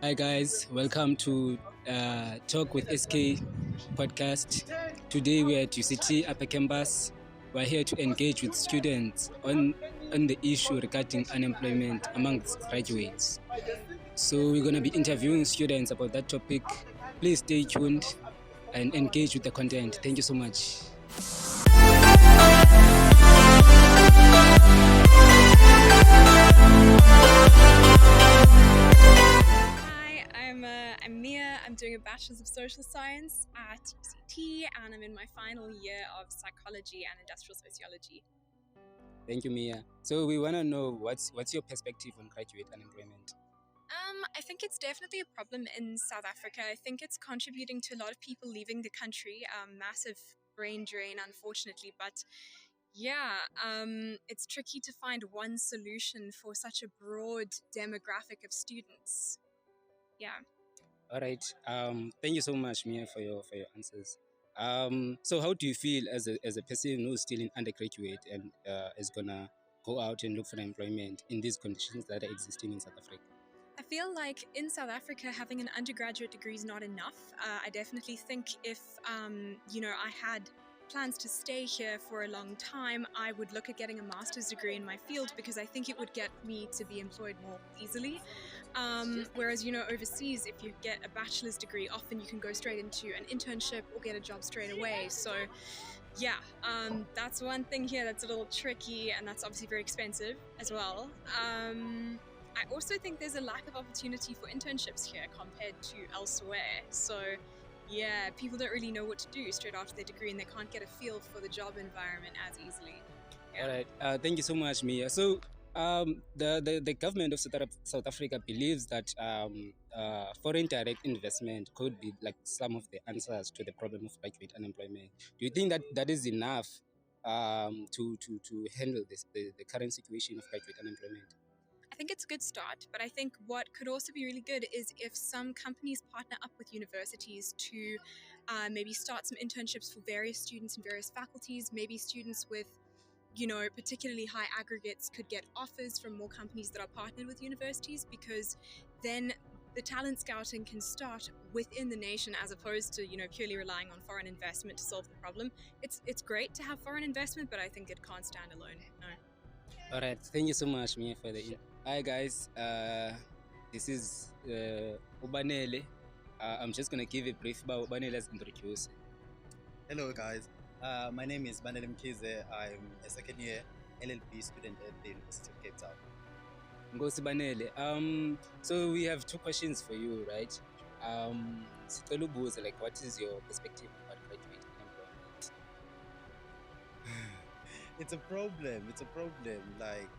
Hi guys, welcome to Talk with SK podcast. Today we are at UCT Upper Campus. We are here to engage with students on the issue regarding unemployment amongst graduates. So we're going to be interviewing students about that topic. Please stay tuned and engage with the content. Thank you so much. Hi, I'm Mia. I'm doing a Bachelor's of Social Science at UCT, and I'm in my final year of Psychology and Industrial Sociology. Thank you, Mia. So we want to know what's your perspective on graduate unemployment? I think it's definitely a problem in South Africa. I think it's contributing to a lot of people leaving the country. Massive brain drain, unfortunately, but it's tricky to find one solution for such a broad demographic of students. Yeah. All right. Thank you so much, Mia, for your answers. So how do you feel as a person who's still in undergraduate and is gonna go out and look for employment in these conditions that are existing in South Africa? I feel like in South Africa, having an undergraduate degree is not enough. I definitely think if, I had plans to stay here for a long time, I would look at getting a master's degree in my field because I think it would get me to be employed more easily. Whereas, overseas, if you get a bachelor's degree, often you can go straight into an internship or get a job straight away. So, that's one thing here that's a little tricky, and that's obviously very expensive as well. I also think there's a lack of opportunity for internships here compared to elsewhere. So, yeah, people don't really know what to do straight after their degree, and they can't get a feel for the job environment as easily. All right. Thank you so much, Mia. So the government of South Africa believes that foreign direct investment could be like some of the answers to the problem of graduate unemployment. Do you think that that is enough to handle the current situation of graduate unemployment? I think it's a good start, but I think what could also be really good is if some companies partner up with universities to maybe start some internships for various students in various faculties, maybe students with particularly high aggregates could get offers from more companies that are partnered with universities, because then the talent scouting can start within the nation as opposed to purely relying on foreign investment to solve the problem. It's great to have foreign investment, but I think it can't stand alone. No. All right. Thank you so much, Mia, for the. Hi guys. This is Ubanele. I'm just gonna give a brief about Ubanele's introduce. Hello, guys. My name is Banel Mkize. I'm a second year LLB student at the University of Cape Town. Ngosi Banele. So we have two questions for you, right? Sicela ubuze, like, what is your perspective about graduate unemployment? It's a problem. It's a problem. Like,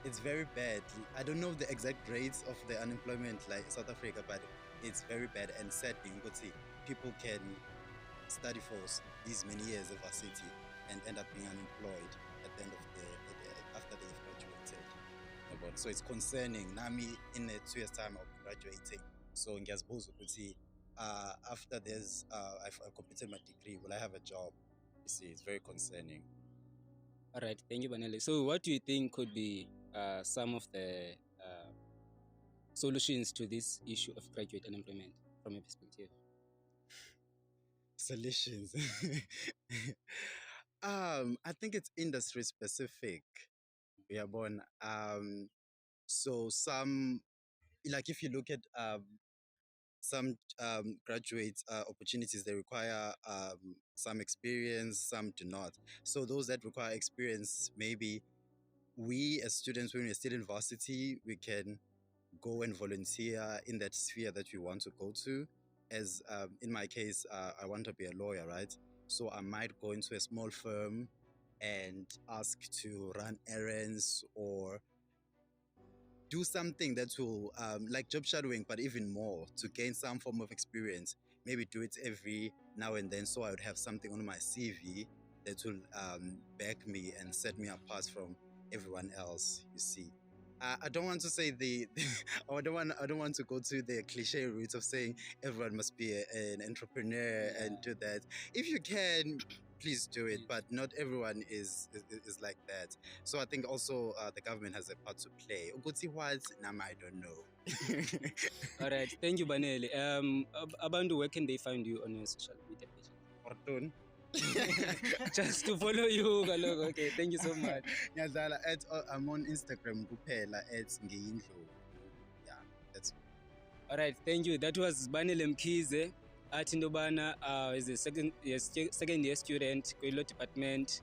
it's very bad. I don't know the exact rates of the unemployment like South Africa, but it's very bad and sadly, you could see people can study for these many years of varsity and end up being unemployed at the end of after they've graduated. Yabona? So it's concerning. Nami in a 2 years time I'll be graduating. So ngiyazibuza ukuthi after this I've completed my degree, will I have a job? You see, it's very concerning. All right, thank you, Banele. So what do you think could be some of the solutions to this issue of graduate unemployment from your perspective? Solutions. I think it's industry specific. Yeah, born. So some, like if you look at some graduate opportunities, they require some experience, some do not. So those that require experience, maybe we as students, when we're still in varsity, we can go and volunteer in that sphere that we want to go to. As in my case, I want to be a lawyer, right? So I might go into a small firm and ask to run errands or do something that will, like job shadowing, but even more to gain some form of experience. Maybe do it every now and then so I would have something on my CV that will back me and set me apart from everyone else, you see. I don't want to say I don't want to go to the cliche route of saying everyone must be an entrepreneur and do that. If you can, please do it. But not everyone is like that. So I think also the government has a part to play. Ukuthi what? Nam, I don't know. All right, thank you, Banele. Abantu, where can they find you on your social media page? Pardon? Just to follow you, kaloku. Okay, thank you so much. Ngiyadlala I'm on Instagram kuphela @ngiyindlovu. Yeah, that's All right, thank you. That was Banele Mkhize. Athi Ndobana is a second year student, Kwelo department.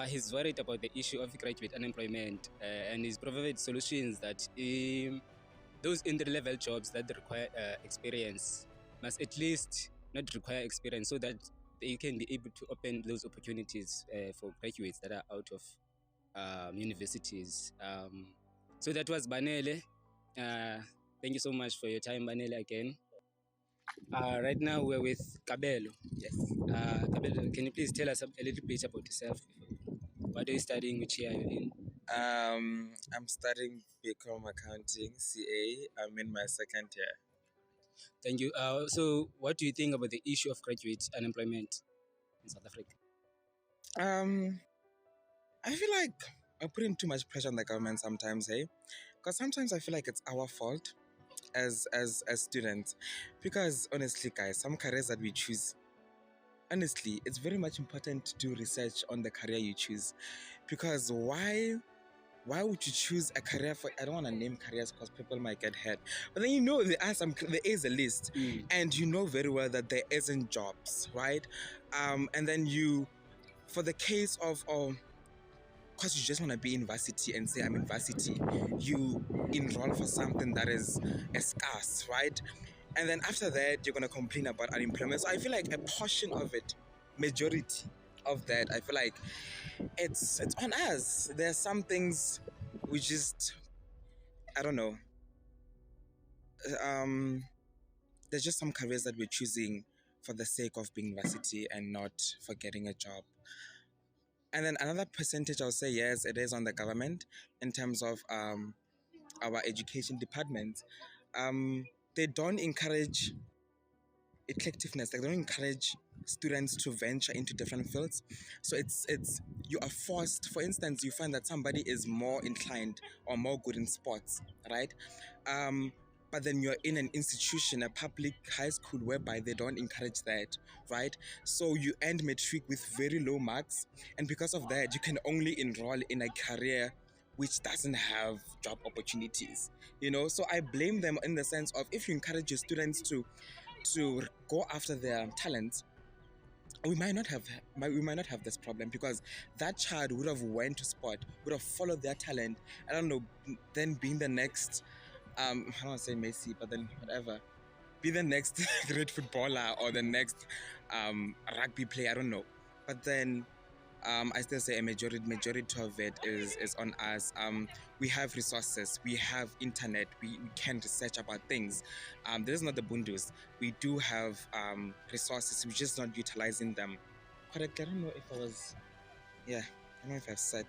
He's worried about the issue of graduate unemployment and he's provided solutions that those entry-level jobs that require experience must at least not require experience so that they can be able to open those opportunities for graduates that are out of universities. So that was Banele. Thank you so much for your time, Banele, again. Right now we're with Kabelo. Yes. Kabelo, can you please tell us a little bit about yourself? What are you studying? Which year are you in? I'm studying BCom Accounting, CA. I'm in my second year. Thank you. So what do you think about the issue of graduate unemployment in South Africa? I feel like I'm putting too much pressure on the government sometimes, hey? Because sometimes I feel like it's our fault as students. Because honestly, guys, some careers that we choose, honestly, it's very much important to do research on the career you choose. Because why would you choose a career for, I don't want to name careers because people might get hurt, but then there is a list and you know very well that there isn't jobs, right? And then for the case of because you just want to be in varsity and say I'm in varsity, you enroll for something that is scarce, right? And then after that, you're going to complain about unemployment. So I feel like a portion of it, majority of that, I feel like it's on us. There are some things we just, I don't know. There's just some careers that we're choosing for the sake of being varsity and not for getting a job. And then another percentage, I'll say, yes, it is on the government in terms of our education department. They don't encourage eclectiveness. They don't encourage students to venture into different fields. So it's you are forced. For instance, you find that somebody is more inclined or more good in sports, right? But then you're in an institution, a public high school, whereby they don't encourage that, right? So you end matric with very low marks, and because of that, you can only enroll in a career which doesn't have job opportunities, you know? So I blame them in the sense of, if you encourage your students to go after their talents, we might not have this problem, because that child would have went to sport, would have followed their talent, I don't know, then being the next I don't want to say Messi, but then whatever, be the next great footballer or the next rugby player, I don't know. But then I still say a majority of it is on us. We have resources, we have internet, we can research about things. This is not the bundus. We do have resources, we're just not utilizing them correctly. I don't know if I don't know if I've said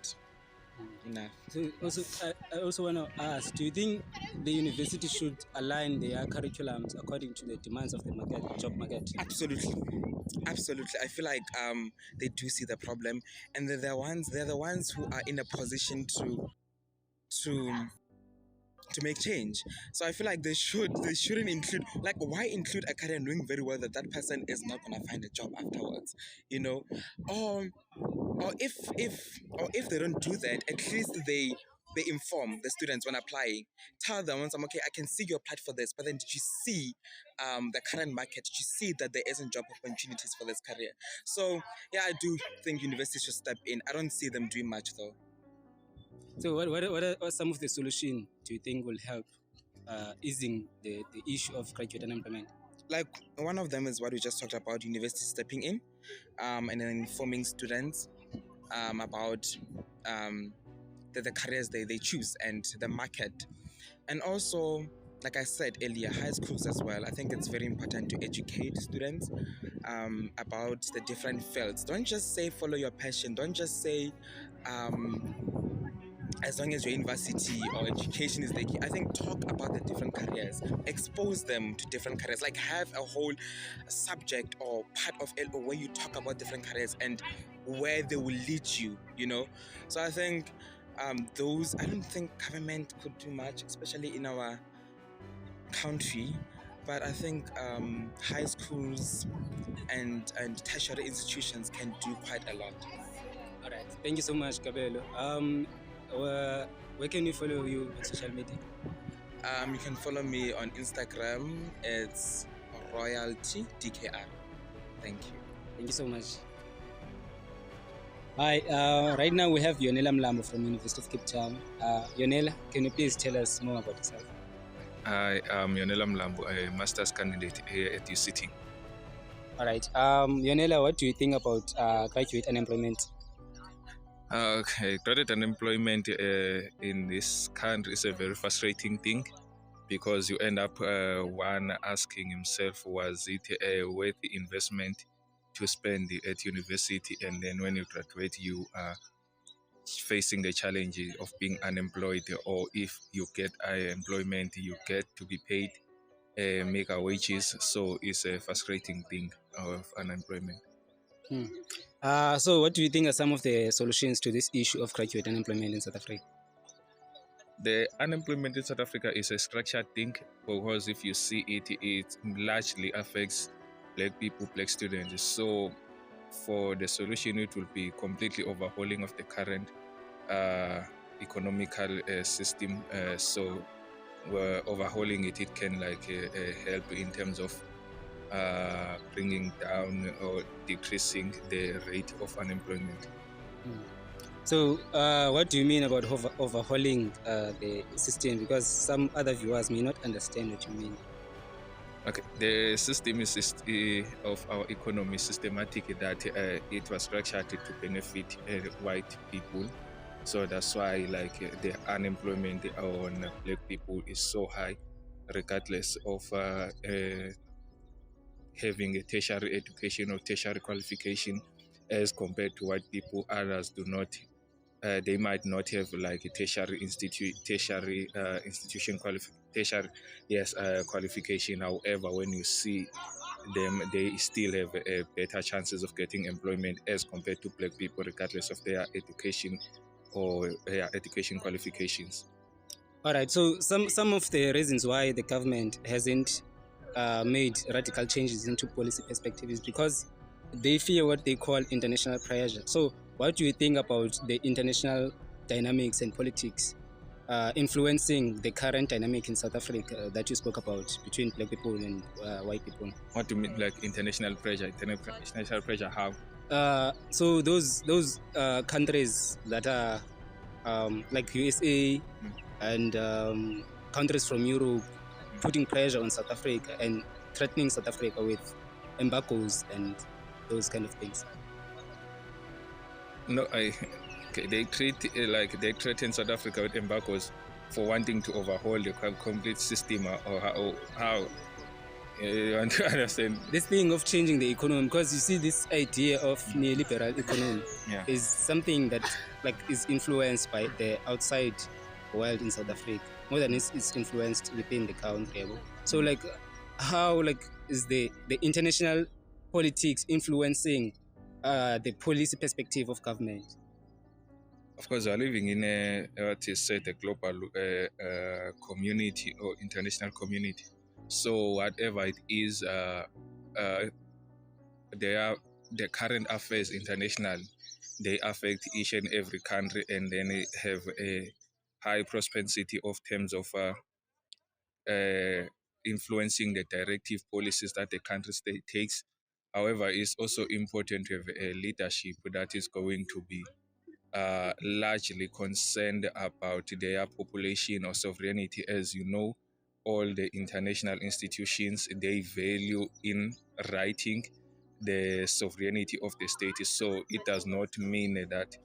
enough. So I also want to ask, do you think the university should align their curriculums according to the demands of the job market? Absolutely. I feel like they do see the problem, and they're the ones who are in a position to make change. So I feel like they shouldn't include, like, why include a career knowing very well that person is not gonna find a job afterwards, you know? Or if they don't do that, at least they inform the students when applying. Tell them once, okay, I can see you applied for this, but then did you see the current market? Did you see that there isn't job opportunities for this career? So yeah, I do think universities should step in. I don't see them doing much though. So what are some of the solutions do you think will help easing the issue of graduate unemployment? Like, one of them is what we just talked about, universities stepping in and then informing students about the careers they choose and the market. And also, like I said earlier, high schools as well. I think it's very important to educate students about the different fields. Don't just say follow your passion. Don't just say as long as your university or education is there, I think talk about the different careers, expose them to different careers, like have a whole subject or part of LO where you talk about different careers and where they will lead you, you know. So I think those, I don't think government could do much, especially in our country, but I think high schools and tertiary institutions can do quite a lot. All right. Thank you so much, Kabelo. Where can we follow you on social media? You can follow me on Instagram. It's royalty DKR. Thank you. Thank you so much. Hi, right now we have Yonela Mlambo from University of Cape Town. Yonela, can you please tell us more about yourself? I am Yonela Mlambo, a master's candidate here at UCT. All right. Yonela, what do you think about graduate unemployment? Okay, graduate unemployment in this country is a very frustrating thing because you end up one asking himself, was it a worthy investment to spend at university, and then when you graduate you are facing the challenges of being unemployed, or if you get employment you get to be paid mega wages, so it's a frustrating thing of unemployment. So what do you think are some of the solutions to this issue of graduate unemployment in South Africa? The unemployment in South Africa is a structured thing because if you see it, it largely affects black people, black students. So for the solution, it will be completely overhauling of the current economical system. So overhauling it, it can help in terms of bringing down or decreasing the rate of unemployment. So what do you mean about overhauling the system? Because some other viewers may not understand what you mean. Okay, the system is of our economy systematic that it was structured to benefit white people. So that's why the unemployment on black people is so high, regardless of having a tertiary education or tertiary qualification as compared to white people. Others do not. They might not have a tertiary institution qualification. However, when you see them, they still have better chances of getting employment as compared to black people, regardless of their education or their education qualifications. All right. So some of the reasons why the government hasn't made radical changes into policy perspective is because they fear what they call international pressure. So what do you think about the international dynamics and politics influencing the current dynamic in South Africa that you spoke about between black people and white people? What do you mean, international pressure? International pressure, how? So those countries that are like USA and countries from Europe putting pressure on South Africa and threatening South Africa with embargoes and those kind of things. No, they threaten South Africa with embargoes for wanting to overhaul the complete system, or how? You want to understand this thing of changing the economy, because you see this idea of neoliberal economy is something that is influenced by the outside world in South Africa more than it's influenced within the country. So how is the international politics influencing the policy perspective of government? Of course, we are living in a global community or international community. So whatever it is, they are the current affairs international. They affect each and every country, and then they have a high propensity of terms of influencing the directive policies that the country state takes. However, it's also important to have a leadership that is going to be largely concerned about their population or sovereignty. As you know, all the international institutions, they value in writing the sovereignty of the state. So it does not mean that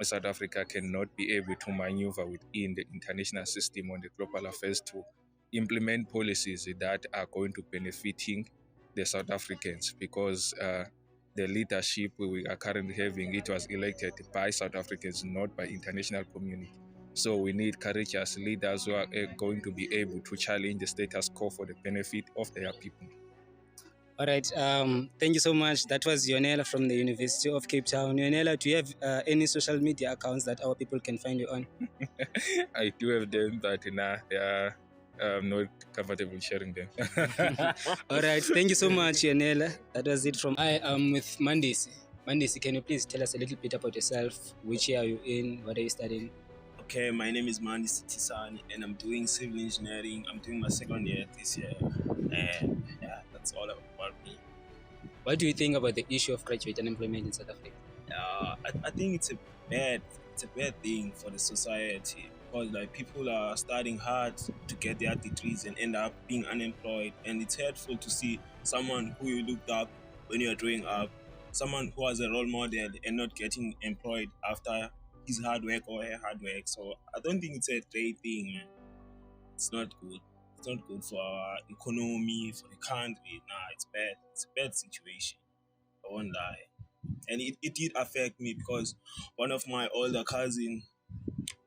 South Africa cannot be able to maneuver within the international system on the global affairs to implement policies that are going to benefiting the South Africans, because the leadership we are currently having, it was elected by South Africans, not by international community. So we need courageous leaders who are going to be able to challenge the status quo for the benefit of their people. All right. Thank you so much. That was Yonela from the University of Cape Town. Yonela, do you have any social media accounts that our people can find you on? I do have them, but they are not comfortable sharing them. All right. Thank you so much, Yonela. That was it from. I am with Mandisi. Mandisi, can you please tell us a little bit about yourself? Which year are you in? What are you studying? Okay, my name is Mandisi Tisani and I'm doing civil engineering. I'm doing my second year this year. And yeah, that's all about me. What do you think about the issue of graduate unemployment in South Africa? I think it's a bad thing for the society because like people are studying hard to get their degrees and end up being unemployed, and it's hurtful to see someone who you looked up when you are growing up, someone who was a role model and not getting employed after his hard work or her hard work. So I don't think it's a great thing, man. It's not good. It's not good for our economy, for the country. Nah, it's bad. It's a bad situation. I won't lie. And it did affect me because one of my older cousin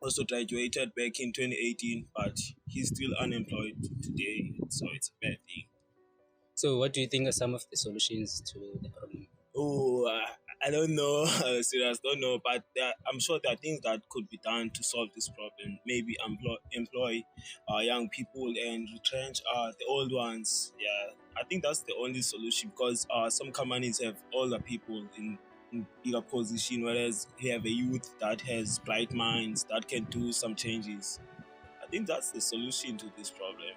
also graduated back in 2018, but he's still unemployed today. So it's a bad thing. So, what do you think are some of the solutions to the problem? Oh, I don't know. Serious, don't know. But I'm sure there are things that could be done to solve this problem. Maybe employ young people and retrench the old ones. Yeah, I think that's the only solution because some companies have older people in bigger position, whereas you have a youth that has bright minds that can do some changes. I think that's the solution to this problem.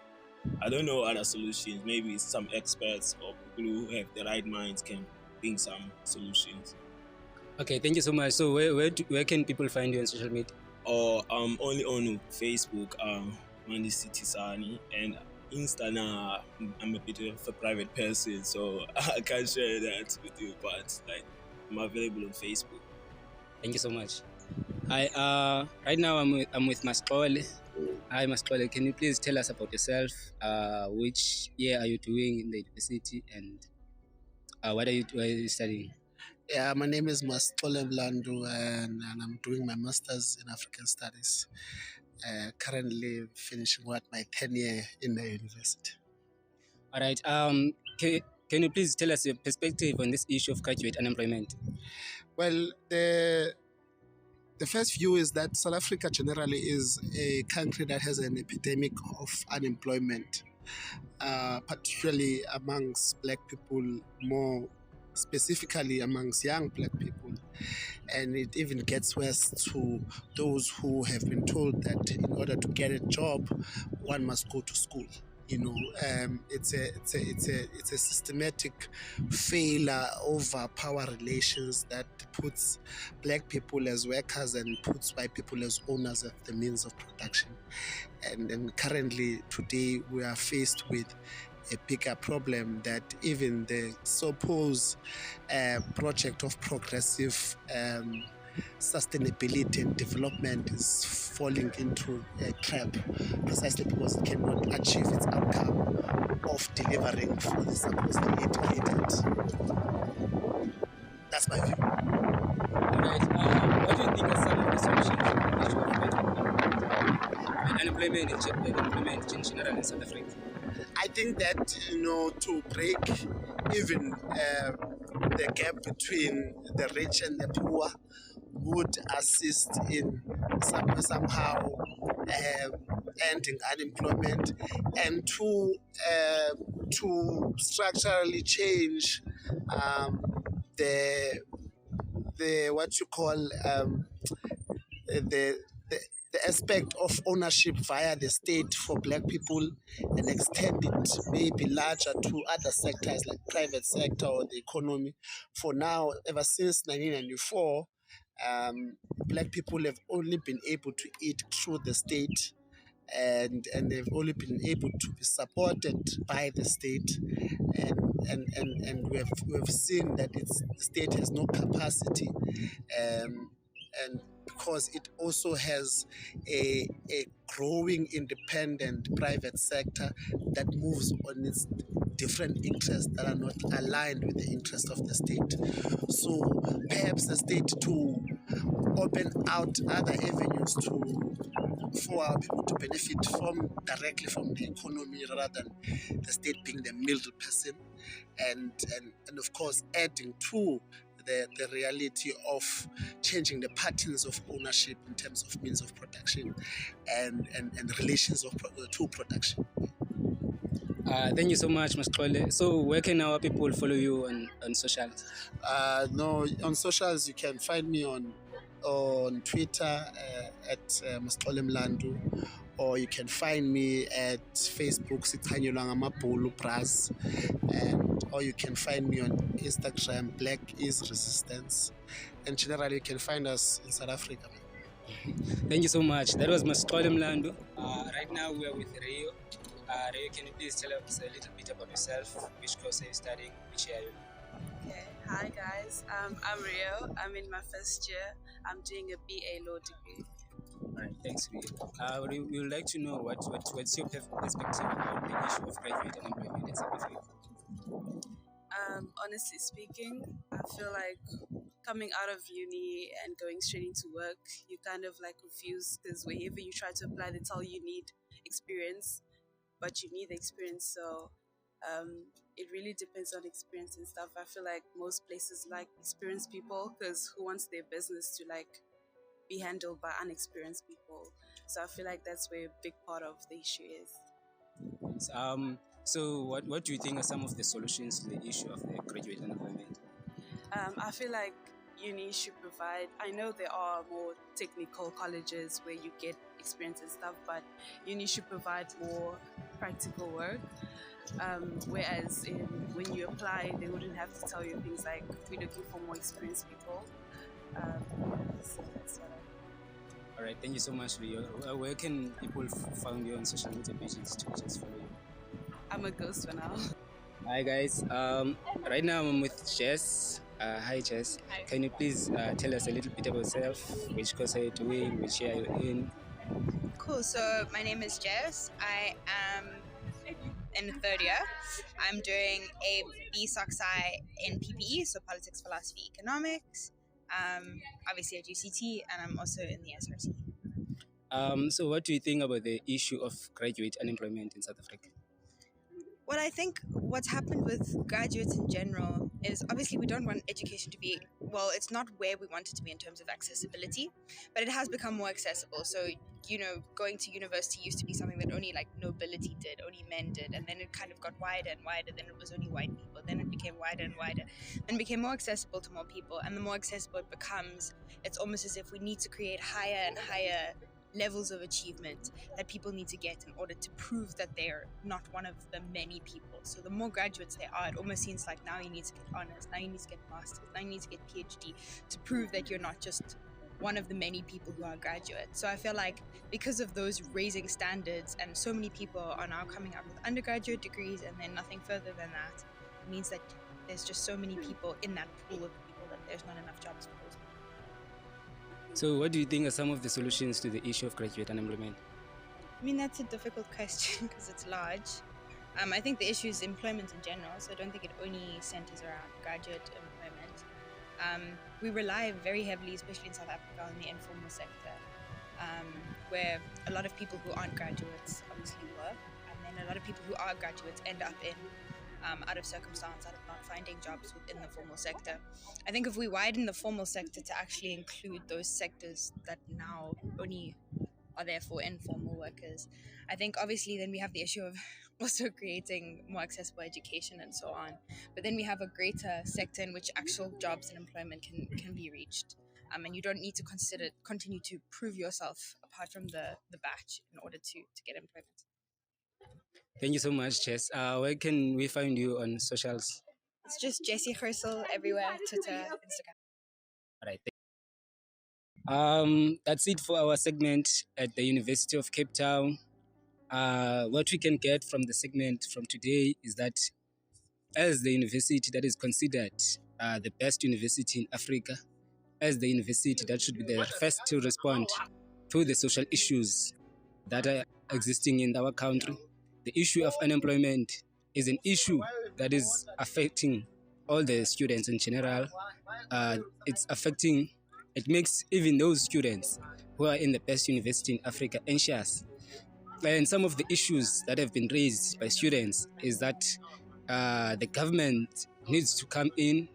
I don't know other solutions. Maybe some experts or people who have the right minds can bring some solutions. Okay, thank you so much. So, where can people find you on social media? Or only on Facebook, Mandisi Tisani, and Insta. Now I'm a bit of a private person, so I can't share that with you. But like, I'm available on Facebook. Thank you so much. Hi. Right now I'm with Mascole. Hi, Mascole. Can you please tell us about yourself? Which year are you doing in the university, and what are you studying? Yeah, my name is Mastole Mlandu, and I'm doing my master's in African Studies. Currently finishing my 10th year in the university. All right. Can you please tell us your perspective on this issue of graduate unemployment? Well, the first view is that South Africa generally is a country that has an epidemic of unemployment, particularly amongst Black people, more specifically amongst young Black people. And it even gets worse to those who have been told that in order to get a job, one must go to school. It's a systematic failure over power relations that puts Black people as workers and puts white people as owners of the means of production. And currently, today, we are faced with a bigger problem that even the supposed project of progressive sustainability and development is falling into a trap precisely because it cannot achieve its outcome of delivering for the supposedly educated. That's my view. All right. What do you think are some of the solutions to the issue of unemployment in general in South Africa? I think that, to break even the gap between the rich and the poor would assist in somehow ending unemployment, and to structurally change the what you call the aspect of ownership via the state for Black people and extend it maybe larger to other sectors like private sector or the economy. For now, ever since 1994, Black people have only been able to eat through the state, and they've only been able to be supported by the state, and we've seen that the state has no capacity, and because it also has a growing independent private sector that moves on its different interests that are not aligned with the interest of the state. So perhaps the state to open out other avenues to for our people to benefit directly from the economy rather than the state being the middle person, and of course adding to the reality of changing the patterns of ownership in terms of means of production and relations to production. Thank you so much, Mascole. So where can our people follow you on socials? No, on socials you can find me on Twitter at Mascole Mlandu, or you can find me at Facebook Sikhanyelwa Ngamabhulu Bras, and or you can find me on Instagram Black is Resistance, and generally you can find us in South Africa. Thank you so much. That was Mascole Mlandu. Right now we are with Rio. Rio, can you please tell us a little bit about yourself? Which course are you studying? Which year are you? Okay, hi guys. I'm Rio. I'm in my first year. I'm doing a BA law degree. All right, thanks, Rio. We would like to know what's your perspective about the issue of graduate unemployment in South Africa. Honestly speaking, I feel like coming out of uni and going straight into work, you kind of like confused because wherever you try to apply, they tell you need experience, but you need the experience. So it really depends on experience and stuff. I feel like most places like experienced people because who wants their business to like be handled by unexperienced people? So I feel like that's where a big part of the issue is. So what do you think are some of the solutions to the issue of the graduate unemployment? I feel like uni should provide, I know there are more technical colleges where you get experience and stuff, but uni should provide more practical work. Whereas when you apply, they wouldn't have to tell you things like, we're looking for more experienced people. So that's what All right, thank you so much, Rio. Where can people find you on social media pages to just follow you? I'm a ghost for now. Hi guys. Right now I'm with Jess. Hi Jess. Hi. Can you please tell us a little bit about yourself? Which course are you doing? Which year are you in? Cool. So my name is Jess. I am in the third year. I'm doing a BSOC-SCI in PPE, so Politics, Philosophy, Economics. Obviously at UCT, and I'm also in the SRT. So what do you think about the issue of graduate unemployment in South Africa? Well, I think what's happened with graduates in general is obviously we don't want education to be, well, it's not where we want it to be in terms of accessibility, but it has become more accessible. So, going to university used to be something that only like nobility did, only men did, and then it kind of got wider and wider, then it was only white people, then it became wider and wider, then it became more accessible to more people, and the more accessible it becomes, it's almost as if we need to create higher and higher levels of achievement that people need to get in order to prove that they're not one of the many people. So the more graduates there are, it almost seems like now you need to get honors, now you need to get masters, now you need to get PhD to prove that you're not just one of the many people who are graduates. So I feel like because of those raising standards and so many people are now coming out with undergraduate degrees and then nothing further than that, it means that there's just so many people in that pool of people that there's not enough jobs for those people. So what do you think are some of the solutions to the issue of graduate unemployment? I mean, that's a difficult question because it's large. I think the issue is employment in general, so I don't think it only centers around graduate employment. We rely very heavily, especially in South Africa, on the informal sector, where a lot of people who aren't graduates obviously work, and then a lot of people who are graduates end up in out of circumstance, out of not finding jobs within the formal sector. I think if we widen the formal sector to actually include those sectors that now only are there for informal workers, I think obviously then we have the issue of also creating more accessible education and so on. But then we have a greater sector in which actual jobs and employment can be reached. And you don't need to continue to prove yourself apart from the batch in order to get employment. Thank you so much, Jess. Where can we find you on socials? It's just Jessie Gersel everywhere, Twitter, Instagram. All right. That's it for our segment at the University of Cape Town. What we can get from the segment from today is that as the university that is considered the best university in Africa, as the university that should be the first to respond to the social issues that are existing in our country, the issue of unemployment is an issue that is affecting all the students in general. It's affecting It makes even those students who are in the best university in Africa anxious. And some of the issues that have been raised by students is that the government needs to come in,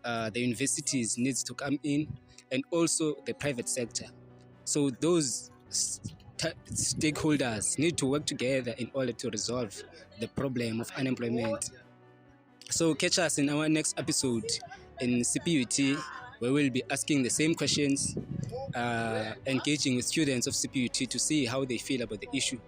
the universities needs to come in, and also the private sector. So those stakeholders need to work together in order to resolve the problem of unemployment. So catch us in our next episode in CPUT, where we'll be asking the same questions, engaging with students of CPUT to see how they feel about the issue.